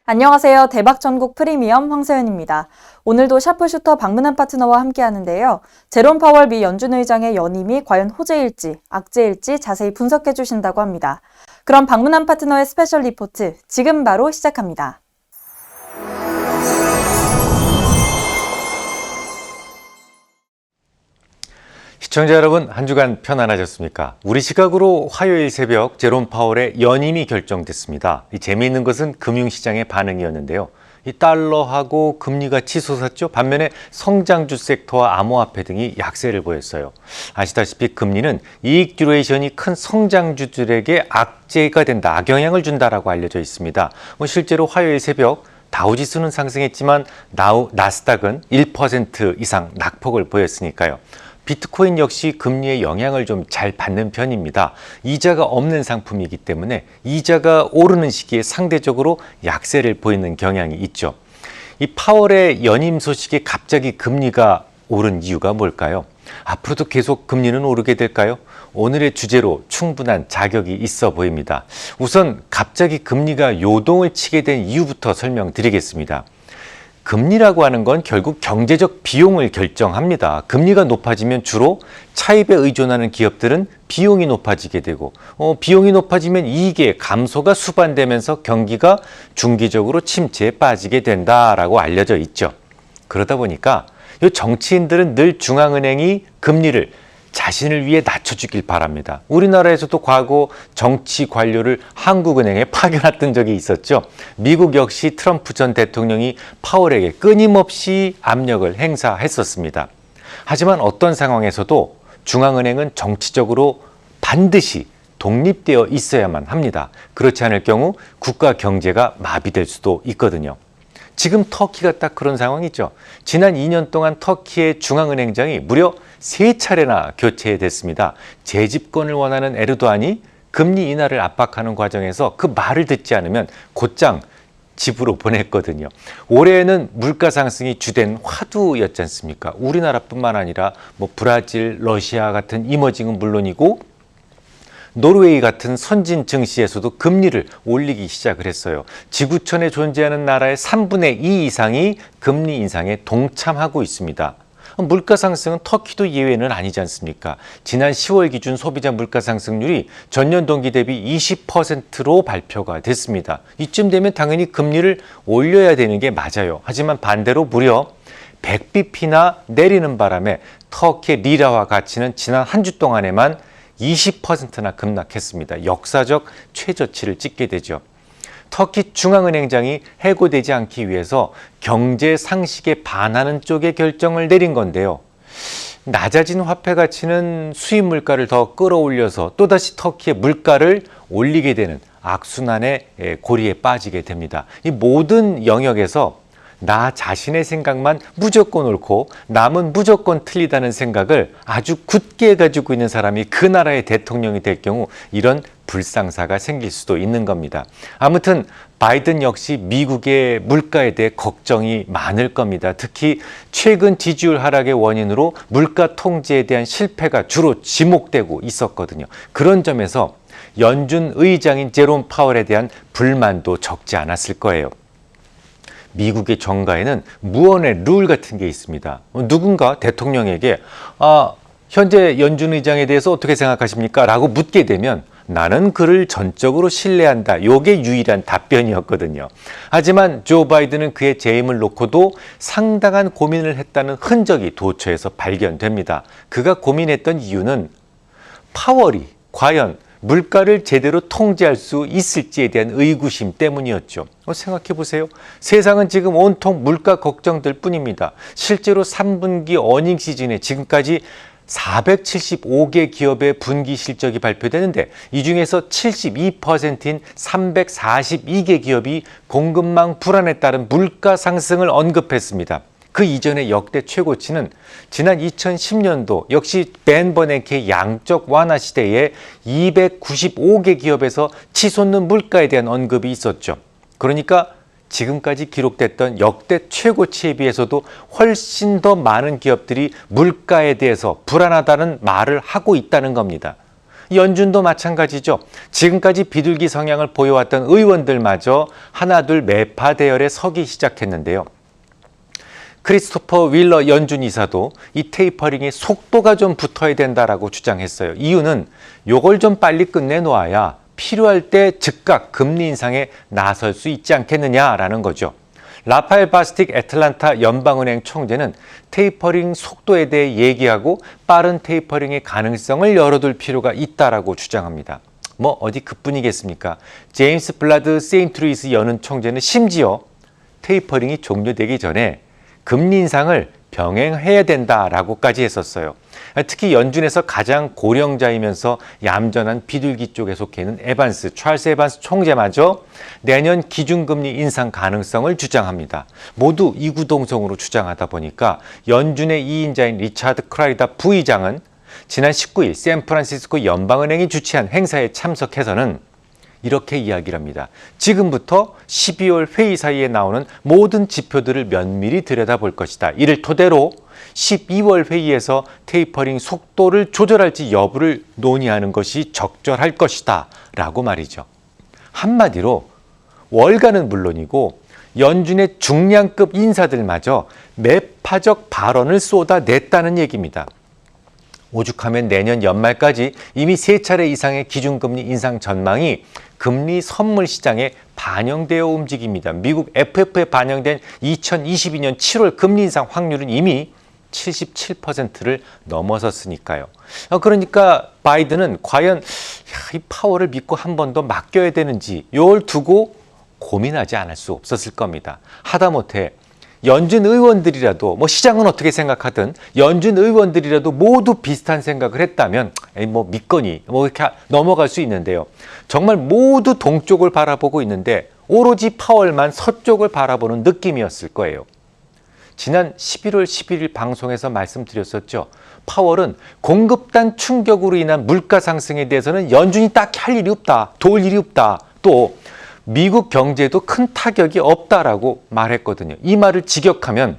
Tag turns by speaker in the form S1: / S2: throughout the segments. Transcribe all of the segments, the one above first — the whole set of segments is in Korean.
S1: 안녕하세요. 대박전국 프리미엄 황서연입니다. 오늘도 샤프슈터 박문환 파트너와 함께 하는데요. 제롬 파월 미 연준 의장의 연임이 과연 호재일지, 악재일지 자세히 분석해 주신다고 합니다. 그럼 박문환 파트너의 스페셜 리포트 지금 바로 시작합니다.
S2: 시청자 여러분, 한 주간 편안하셨습니까? 우리 시각으로 화요일 새벽 제롬 파월의 연임이 결정됐습니다. 재미있는 것은 금융시장의 반응이었는데요. 이 달러하고 금리가 치솟았죠. 반면에 성장주 섹터와 암호화폐 등이 약세를 보였어요. 아시다시피 금리는 이익 듀레이션이 큰 성장주들에게 악재가 된다, 악영향을 준다라고 알려져 있습니다. 실제로 화요일 새벽 다우지수는 상승했지만 나스닥은 1% 이상 낙폭을 보였으니까요. 비트코인 역시 금리의 영향을 좀 잘 받는 편입니다. 이자가 없는 상품이기 때문에 이자가 오르는 시기에 상대적으로 약세를 보이는 경향이 있죠. 이 파월의 연임 소식에 갑자기 금리가 오른 이유가 뭘까요? 앞으로도 계속 금리는 오르게 될까요? 오늘의 주제로 충분한 자격이 있어 보입니다. 우선 갑자기 금리가 요동을 치게 된 이유부터 설명드리겠습니다. 금리라고 하는 건 결국 경제적 비용을 결정합니다. 금리가 높아지면 주로 차입에 의존하는 기업들은 비용이 높아지게 되고 비용이 높아지면 이익의 감소가 수반되면서 경기가 중기적으로 침체에 빠지게 된다라고 알려져 있죠. 그러다 보니까 이 정치인들은 늘 중앙은행이 금리를 자신을 위해 낮춰주길 바랍니다. 우리나라에서도 과거 정치 관료를 한국은행에 파견했던 적이 있었죠. 미국 역시 트럼프 전 대통령이 파월에게 끊임없이 압력을 행사했었습니다. 하지만 어떤 상황에서도 중앙은행은 정치적으로 반드시 독립되어 있어야만 합니다. 그렇지 않을 경우 국가 경제가 마비될 수도 있거든요. 지금 터키가 딱 그런 상황이죠. 지난 2년 동안 터키의 중앙은행장이 무려 3차례나 교체됐습니다. 재집권을 원하는 에르도안이 금리 인하를 압박하는 과정에서 그 말을 듣지 않으면 곧장 집으로 보냈거든요. 올해에는 물가 상승이 주된 화두였지 않습니까? 우리나라뿐만 아니라 브라질, 러시아 같은 이머징은 물론이고 노르웨이 같은 선진 증시에서도 금리를 올리기 시작을 했어요. 지구촌에 존재하는 나라의 3분의 2 이상이 금리 인상에 동참하고 있습니다. 물가 상승은 터키도 예외는 아니지 않습니까? 지난 10월 기준 소비자 물가 상승률이 전년 동기 대비 20%로 발표가 됐습니다. 이쯤 되면 당연히 금리를 올려야 되는 게 맞아요. 하지만 반대로 무려 100bp나 내리는 바람에 터키의 리라화 가치는 지난 한 주 동안에만 20%나 급락했습니다. 역사적 최저치를 찍게 되죠. 터키 중앙은행장이 해고되지 않기 위해서 경제 상식에 반하는 쪽의 결정을 내린 건데요. 낮아진 화폐 가치는 수입 물가를 더 끌어올려서 또다시 터키의 물가를 올리게 되는 악순환의 고리에 빠지게 됩니다. 이 모든 영역에서 나 자신의 생각만 무조건 옳고 남은 무조건 틀리다는 생각을 아주 굳게 가지고 있는 사람이 그 나라의 대통령이 될 경우 이런 불상사가 생길 수도 있는 겁니다. 아무튼 바이든 역시 미국의 물가에 대해 걱정이 많을 겁니다. 특히 최근 지지율 하락의 원인으로 물가 통제에 대한 실패가 주로 지목되고 있었거든요. 그런 점에서 연준 의장인 제롬 파월에 대한 불만도 적지 않았을 거예요. 미국의 정가에는 무언의 룰 같은 게 있습니다. 누군가 대통령에게 현재 연준 의장에 대해서 어떻게 생각하십니까? 라고 묻게 되면 나는 그를 전적으로 신뢰한다. 이게 유일한 답변이었거든요. 하지만 조 바이든은 그의 재임을 놓고도 상당한 고민을 했다는 흔적이 도처에서 발견됩니다. 그가 고민했던 이유는 파월이 과연 물가를 제대로 통제할 수 있을지에 대한 의구심 때문이었죠. 생각해 보세요. 세상은 지금 온통 물가 걱정들 뿐입니다. 실제로 3분기 어닝 시즌에 지금까지 475개 기업의 분기 실적이 발표되는데 이 중에서 72%인 342개 기업이 공급망 불안에 따른 물가 상승을 언급했습니다. 그 이전의 역대 최고치는 지난 2010년도 역시 벤 버냉키의 양적 완화 시대에 295개 기업에서 치솟는 물가에 대한 언급이 있었죠. 그러니까 지금까지 기록됐던 역대 최고치에 비해서도 훨씬 더 많은 기업들이 물가에 대해서 불안하다는 말을 하고 있다는 겁니다. 연준도 마찬가지죠. 지금까지 비둘기 성향을 보여왔던 의원들마저 하나둘 매파 대열에 서기 시작했는데요. 크리스토퍼 윌러 연준 이사도 이 테이퍼링의 속도가 좀 붙어야 된다라고 주장했어요. 이유는 요걸 좀 빨리 끝내놓아야 필요할 때 즉각 금리 인상에 나설 수 있지 않겠느냐라는 거죠. 라파엘 바스틱 애틀란타 연방은행 총재는 테이퍼링 속도에 대해 얘기하고 빠른 테이퍼링의 가능성을 열어둘 필요가 있다라고 주장합니다. 뭐 어디 그뿐이겠습니까? 제임스 블라드 세인트루이스 연은 총재는 심지어 테이퍼링이 종료되기 전에 금리 인상을 병행해야 된다라고까지 했었어요. 특히 연준에서 가장 고령자이면서 얌전한 비둘기 쪽에 속해 있는 찰스 에반스 총재마저 내년 기준금리 인상 가능성을 주장합니다. 모두 이구동성으로 주장하다 보니까 연준의 2인자인 리차드 크라이다 부의장은 지난 19일 샌프란시스코 연방은행이 주최한 행사에 참석해서는 이렇게 이야기를 합니다. 지금부터 12월 회의 사이에 나오는 모든 지표들을 면밀히 들여다볼 것이다. 이를 토대로 12월 회의에서 테이퍼링 속도를 조절할지 여부를 논의하는 것이 적절할 것이다. 라고 말이죠. 한마디로 월가는 물론이고 연준의 중량급 인사들마저 매파적 발언을 쏟아냈다는 얘기입니다. 오죽하면 내년 연말까지 이미 3차례 이상의 기준금리 인상 전망이 금리 선물 시장에 반영되어 움직입니다. 미국 FF에 반영된 2022년 7월 금리 인상 확률은 이미 77%를 넘어섰으니까요. 그러니까 바이든은 과연 이 파월을 믿고 한 번 더 맡겨야 되는지 이걸 두고 고민하지 않을 수 없었을 겁니다. 하다못해 연준 의원들이라도 시장은 어떻게 생각하든 연준 의원들이라도 모두 비슷한 생각을 했다면 믿거니 이렇게 넘어갈 수 있는데요. 정말 모두 동쪽을 바라보고 있는데 오로지 파월만 서쪽을 바라보는 느낌이었을 거예요. 지난 11월 11일 방송에서 말씀드렸었죠. 파월은 공급단 충격으로 인한 물가 상승에 대해서는 연준이 딱히 할 일이 없다. 도울 일이 없다. 또 미국 경제에도 큰 타격이 없다라고 말했거든요. 이 말을 직역하면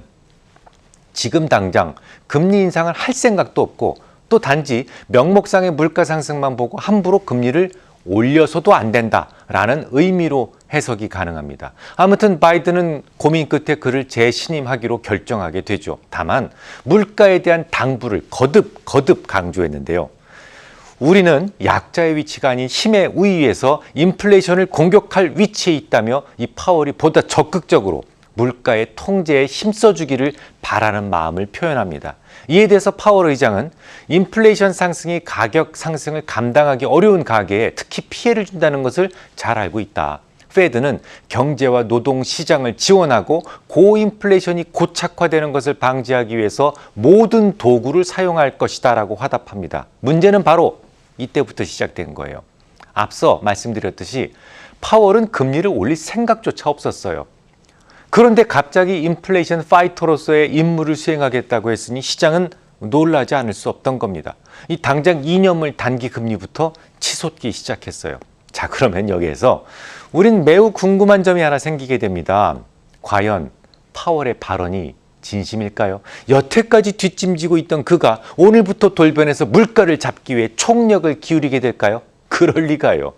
S2: 지금 당장 금리 인상을 할 생각도 없고 또 단지 명목상의 물가 상승만 보고 함부로 금리를 올려서도 안 된다라는 의미로 해석이 가능합니다. 아무튼 바이든은 고민 끝에 그를 재신임하기로 결정하게 되죠. 다만 물가에 대한 당부를 거듭 강조했는데요. 우리는 약자의 위치가 아닌 힘의 우위에서 인플레이션을 공격할 위치에 있다며 이 파월이 보다 적극적으로 물가의 통제에 힘써주기를 바라는 마음을 표현합니다. 이에 대해서 파월 의장은 인플레이션 상승이 가격 상승을 감당하기 어려운 가계에 특히 피해를 준다는 것을 잘 알고 있다. 페드는 경제와 노동 시장을 지원하고 고인플레이션이 고착화되는 것을 방지하기 위해서 모든 도구를 사용할 것이다 라고 화답합니다. 문제는 바로 이때부터 시작된 거예요. 앞서 말씀드렸듯이 파월은 금리를 올릴 생각조차 없었어요. 그런데 갑자기 인플레이션 파이터로서의 임무를 수행하겠다고 했으니 시장은 놀라지 않을 수 없던 겁니다. 이 당장 2년물 단기 금리부터 치솟기 시작했어요. 자, 그러면 여기에서 우린 매우 궁금한 점이 하나 생기게 됩니다. 과연 파월의 발언이 진심일까요? 여태까지 뒷짐지고 있던 그가 오늘부터 돌변해서 물가를 잡기 위해 총력을 기울이게 될까요? 그럴 리가요.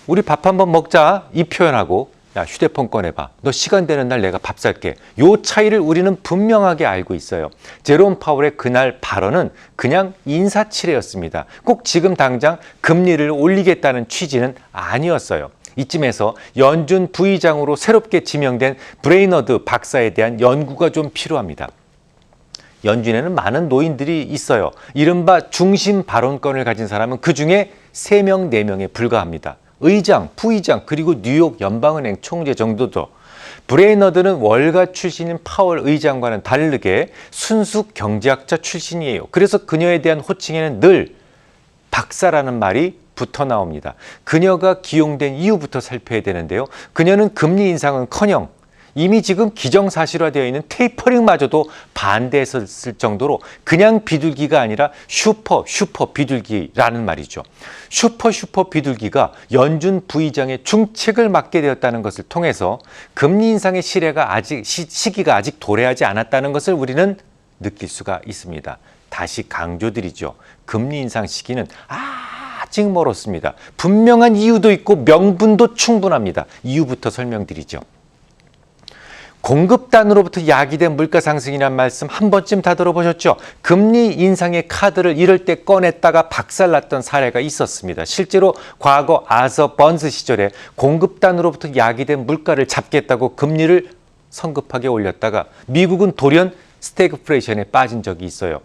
S2: 우리 밥 한번 먹자 이 표현하고 야 휴대폰 꺼내봐. 너 시간 되는 날 내가 밥 살게. 요 차이를 우리는 분명하게 알고 있어요. 제롬 파월의 그날 발언은 그냥 인사치레였습니다. 꼭 지금 당장 금리를 올리겠다는 취지는 아니었어요. 이쯤에서 연준 부의장으로 새롭게 지명된 브레이너드 박사에 대한 연구가 좀 필요합니다. 연준에는 많은 노인들이 있어요. 이른바 중심 발언권을 가진 사람은 그중에 3명, 4명에 불과합니다. 의장, 부의장, 그리고 뉴욕 연방은행 총재 정도죠. 브레이너드는 월가 출신인 파월 의장과는 다르게 순수 경제학자 출신이에요. 그래서 그녀에 대한 호칭에는 늘 박사라는 말이 붙어 나옵니다. 그녀가 기용된 이유부터 살펴야 되는데요. 그녀는 금리 인상은커녕 이미 지금 기정사실화되어 있는 테이퍼링마저도 반대했을 정도로 그냥 비둘기가 아니라 슈퍼 비둘기라는 말이죠. 슈퍼 비둘기가 연준 부의장의 중책을 맡게 되었다는 것을 통해서 금리 인상의 시기가 아직 도래하지 않았다는 것을 우리는 느낄 수가 있습니다. 다시 강조드리죠. 금리 인상 시기는 아직 멀었습니다. 분명한 이유도 있고 명분도 충분합니다. 이유부터 설명드리죠. 공급단으로부터 야기된 물가 상승이란 말씀 한 번쯤 다 들어보셨죠? 금리 인상의 카드를 이럴 때 꺼냈다가 박살났던 사례가 있었습니다. 실제로 과거 아서 번스 시절에 공급단으로부터 야기된 물가를 잡겠다고 금리를 성급하게 올렸다가 미국은 돌연 스태그플레이션에 빠진 적이 있어요.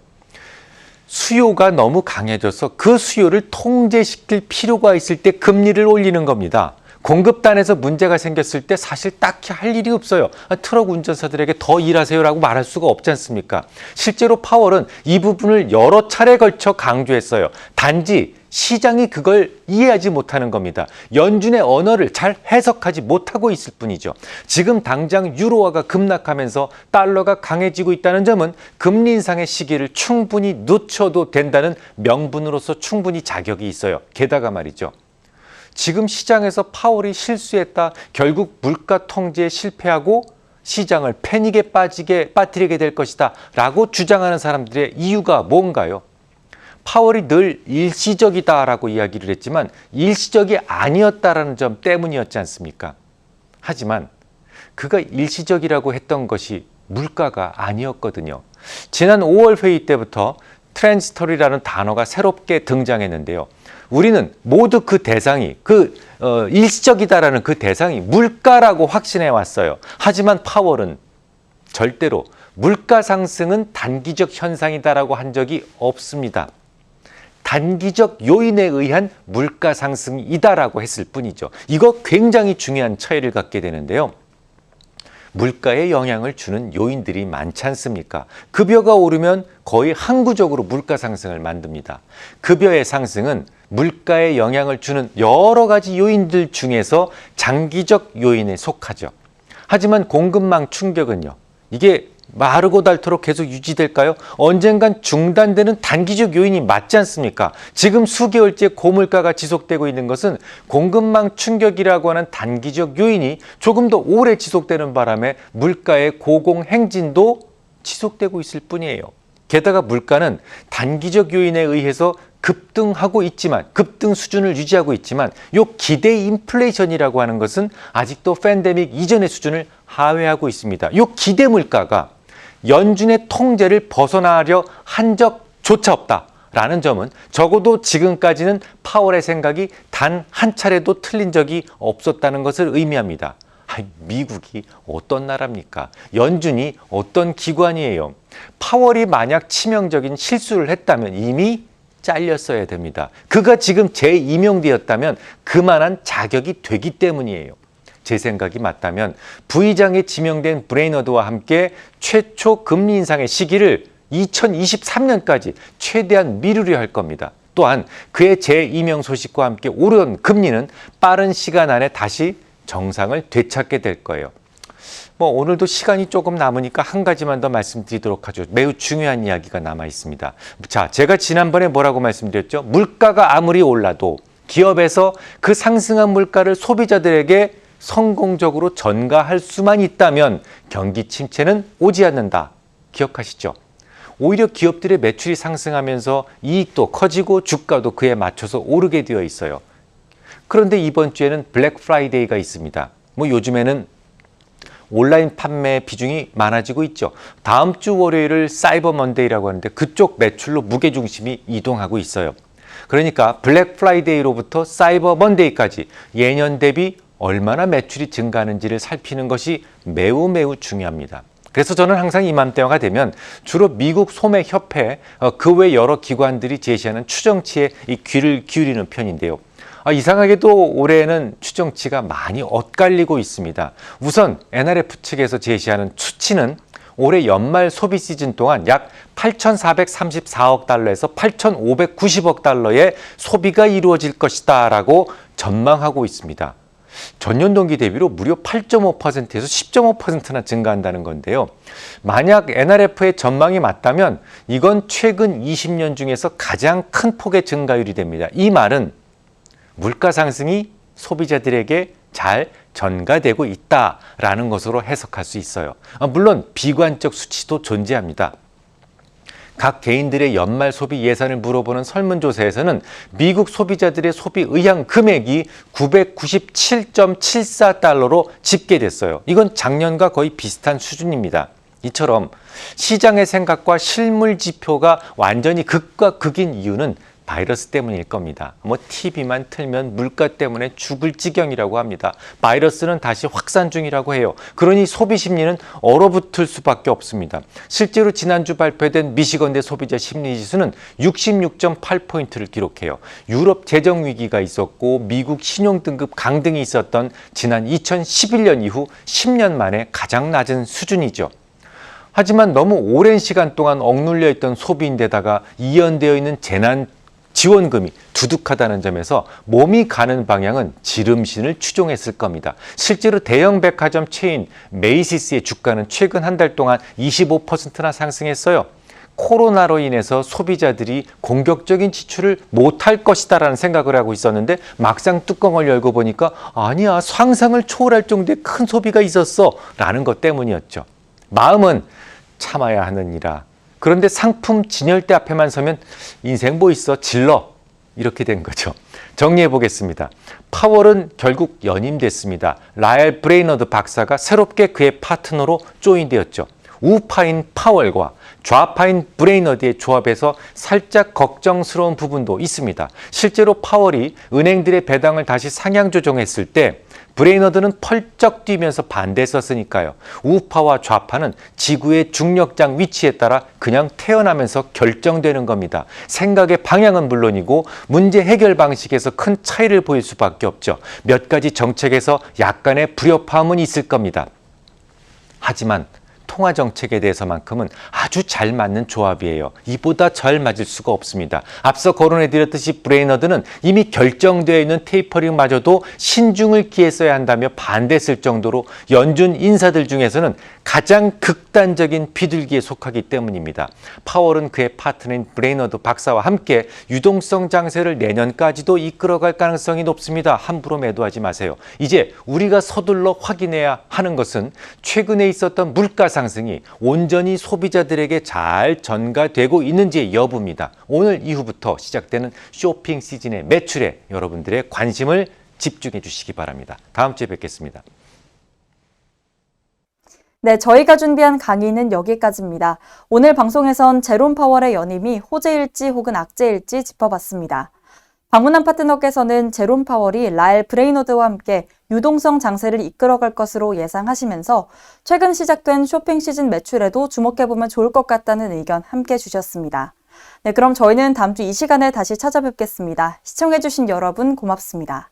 S2: 수요가 너무 강해져서 그 수요를 통제시킬 필요가 있을 때 금리를 올리는 겁니다. 공급단에서 문제가 생겼을 때 사실 딱히 할 일이 없어요. 트럭 운전사들에게 더 일하세요라고 말할 수가 없지 않습니까? 실제로 파월은 이 부분을 여러 차례 걸쳐 강조했어요. 단지 시장이 그걸 이해하지 못하는 겁니다. 연준의 언어를 잘 해석하지 못하고 있을 뿐이죠. 지금 당장 유로화가 급락하면서 달러가 강해지고 있다는 점은 금리 인상의 시기를 충분히 늦춰도 된다는 명분으로서 충분히 자격이 있어요. 게다가 말이죠. 지금 시장에서 파월이 실수했다, 결국 물가 통제에 실패하고 시장을 패닉에 빠뜨리게 될 것이다 라고 주장하는 사람들의 이유가 뭔가요? 파월이 늘 일시적이다라고 이야기를 했지만 일시적이 아니었다라는 점 때문이었지 않습니까? 하지만 그가 일시적이라고 했던 것이 물가가 아니었거든요. 지난 5월 회의 때부터 트랜지터리라는 단어가 새롭게 등장했는데요. 우리는 모두 그 대상이 일시적이다라는 그 대상이 물가라고 확신해 왔어요. 하지만 파월은 절대로 물가 상승은 단기적 현상이다라고 한 적이 없습니다. 단기적 요인에 의한 물가 상승이다라고 했을 뿐이죠. 이거 굉장히 중요한 차이를 갖게 되는데요. 물가에 영향을 주는 요인들이 많지 않습니까? 급여가 오르면 거의 항구적으로 물가 상승을 만듭니다. 급여의 상승은 물가에 영향을 주는 여러 가지 요인들 중에서 장기적 요인에 속하죠. 하지만 공급망 충격은요. 이게 마르고 닳도록 계속 유지될까요? 언젠간 중단되는 단기적 요인이 맞지 않습니까? 지금 수개월째 고물가가 지속되고 있는 것은 공급망 충격이라고 하는 단기적 요인이 조금 더 오래 지속되는 바람에 물가의 고공행진도 지속되고 있을 뿐이에요. 게다가 물가는 단기적 요인에 의해서 급등하고 있지만, 급등 수준을 유지하고 있지만 요 기대 인플레이션이라고 하는 것은 아직도 팬데믹 이전의 수준을 하회하고 있습니다. 요 기대 물가가 연준의 통제를 벗어나려 한 적조차 없다라는 점은 적어도 지금까지는 파월의 생각이 단 한 차례도 틀린 적이 없었다는 것을 의미합니다. 미국이 어떤 나라입니까? 연준이 어떤 기관이에요? 파월이 만약 치명적인 실수를 했다면 이미 잘렸어야 됩니다. 그가 지금 재임용되었다면 그만한 자격이 되기 때문이에요. 제 생각이 맞다면 부의장에 지명된 브레이너드와 함께 최초 금리 인상의 시기를 2023년까지 최대한 미루려 할 겁니다. 또한 그의 재임용 소식과 함께 오르던 금리는 빠른 시간 안에 다시 정상을 되찾게 될 거예요. 오늘도 시간이 조금 남으니까 한 가지만 더 말씀드리도록 하죠. 매우 중요한 이야기가 남아 있습니다. 자, 제가 지난번에 뭐라고 말씀드렸죠? 물가가 아무리 올라도 기업에서 그 상승한 물가를 소비자들에게 성공적으로 전가할 수만 있다면 경기 침체는 오지 않는다. 기억하시죠? 오히려 기업들의 매출이 상승하면서 이익도 커지고 주가도 그에 맞춰서 오르게 되어 있어요. 그런데 이번 주에는 블랙 프라이데이가 있습니다. 요즘에는 온라인 판매 비중이 많아지고 있죠. 다음 주 월요일을 사이버 먼데이라고 하는데 그쪽 매출로 무게중심이 이동하고 있어요. 그러니까 블랙 프라이데이로부터 사이버 먼데이까지 예년 대비 얼마나 매출이 증가하는지를 살피는 것이 매우 중요합니다. 그래서 저는 항상 이맘때가 되면 주로 미국 소매협회 그 외 여러 기관들이 제시하는 추정치에 귀를 기울이는 편인데요. 이상하게도 올해는 추정치가 많이 엇갈리고 있습니다. 우선 NRF 측에서 제시하는 수치는 올해 연말 소비 시즌 동안 약 8,434억 달러에서 8,590억 달러의 소비가 이루어질 것이다 라고 전망하고 있습니다. 전년 동기 대비로 무려 8.5%에서 10.5%나 증가한다는 건데요. 만약 NRF의 전망이 맞다면 이건 최근 20년 중에서 가장 큰 폭의 증가율이 됩니다. 이 말은 물가 상승이 소비자들에게 잘 전가되고 있다라는 것으로 해석할 수 있어요. 물론 비관적 수치도 존재합니다. 각 개인들의 연말 소비 예산을 물어보는 설문조사에서는 미국 소비자들의 소비 의향 금액이 997.74달러로 집계됐어요. 이건 작년과 거의 비슷한 수준입니다. 이처럼 시장의 생각과 실물 지표가 완전히 극과 극인 이유는 바이러스 때문일 겁니다. TV만 틀면 물가 때문에 죽을 지경이라고 합니다. 바이러스는 다시 확산 중이라고 해요. 그러니 소비 심리는 얼어붙을 수밖에 없습니다. 실제로 지난주 발표된 미시건대 소비자 심리지수는 66.8포인트를 기록해요. 유럽 재정 위기가 있었고 미국 신용등급 강등이 있었던 지난 2011년 이후 10년 만에 가장 낮은 수준이죠. 하지만 너무 오랜 시간 동안 억눌려 있던 소비인데다가 이연되어 있는 재난 지원금이 두둑하다는 점에서 몸이 가는 방향은 지름신을 추종했을 겁니다. 실제로 대형 백화점 체인 메이시스의 주가는 최근 한 달 동안 25%나 상승했어요. 코로나로 인해서 소비자들이 공격적인 지출을 못할 것이다라는 생각을 하고 있었는데 막상 뚜껑을 열고 보니까 아니야, 상상을 초월할 정도의 큰 소비가 있었어 라는 것 때문이었죠. 마음은 참아야 하느니라. 그런데 상품 진열대 앞에만 서면 인생 뭐 있어? 질러. 이렇게 된 거죠. 정리해 보겠습니다. 파월은 결국 연임됐습니다. 라엘 브레이너드 박사가 새롭게 그의 파트너로 조인되었죠. 우파인 파월과 좌파인 브레이너드의 조합에서 살짝 걱정스러운 부분도 있습니다. 실제로 파월이 은행들의 배당을 다시 상향 조정했을 때 브레이너드는 펄쩍 뛰면서 반대했었으니까요. 우파와 좌파는 지구의 중력장 위치에 따라 그냥 태어나면서 결정되는 겁니다. 생각의 방향은 물론이고 문제 해결 방식에서 큰 차이를 보일 수밖에 없죠. 몇 가지 정책에서 약간의 불협화음은 있을 겁니다. 하지만 통화 정책에 대해서만큼은 아주 잘 맞는 조합이에요. 이보다 잘 맞을 수가 없습니다. 앞서 거론해드렸듯이 브레이너드는 이미 결정되어 있는 테이퍼링마저도 신중을 기했어야 한다며 반대했을 정도로 연준 인사들 중에서는 가장 극단적인 비둘기에 속하기 때문입니다. 파월은 그의 파트너인 브레이너드 박사와 함께 유동성 장세를 내년까지도 이끌어갈 가능성이 높습니다. 함부로 매도하지 마세요. 이제 우리가 서둘러 확인해야 하는 것은 최근에 있었던 물가 상승이 온전히 소비자들에게 잘 전가되고 있는지의 여부입니다. 오늘 이후부터 시작되는 쇼핑 시즌의 매출에 여러분들의 관심을 집중해 주시기 바랍니다. 다음 주에 뵙겠습니다.
S1: 네, 저희가 준비한 강의는 여기까지입니다. 오늘 방송에선 제롬 파월의 연임이 호재일지 혹은 악재일지 짚어봤습니다. 방문한 파트너께서는 제롬 파월이 라엘 브레이너드와 함께 유동성 장세를 이끌어갈 것으로 예상하시면서 최근 시작된 쇼핑 시즌 매출에도 주목해보면 좋을 것 같다는 의견 함께 주셨습니다. 네, 그럼 저희는 다음 주 이 시간에 다시 찾아뵙겠습니다. 시청해주신 여러분 고맙습니다.